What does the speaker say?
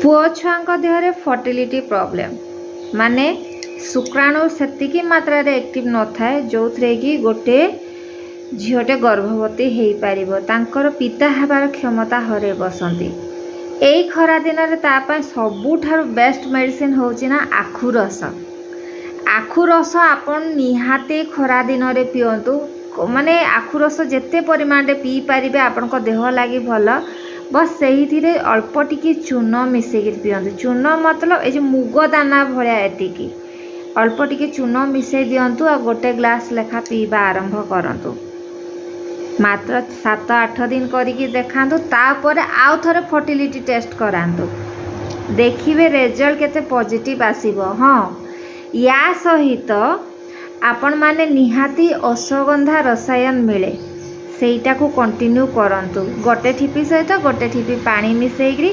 पुओ छुआ Dehre fertility problem माने शुक्राणु सेतिकी मात्रा रे एक्टिव न थाए जो थे कि गोटे झीटे गर्भवती हो पार तांकर पिता हबार क्षमता हरे बसंती। एई खरा दिन रे तापाई सबुठार बेस्ट मेडिसिन होची ना आखु रस। आखु रस आपन निहाते खरा दिन रे पियंतु माने आखु रस जेते परिमाण रे पी पारिबे आपन को देह लागी भल। बस सही अल्प टिकी चून मिसेक पियंतु। चून मतलब ये मुग दाना भाया एतिकी अल्प टिके चून मिसई दिंतु आ गोटे ग्लास लेखा पीवा आरंभ करंतु। मात्र 7-8 दिन करिकी देखांतु तापर आउ थरे फर्टिलिटी टेस्ट करांतु देखिबे रिजल्ट केते पॉजिटिव आसीबो। हाँ या सहित आपण माने निहाती अश्वगंधा रसायन मिले सेटा को कंटिन्यू करंतु। गोटे ठिपी सहित गोटे ठिपी पानी मिसेई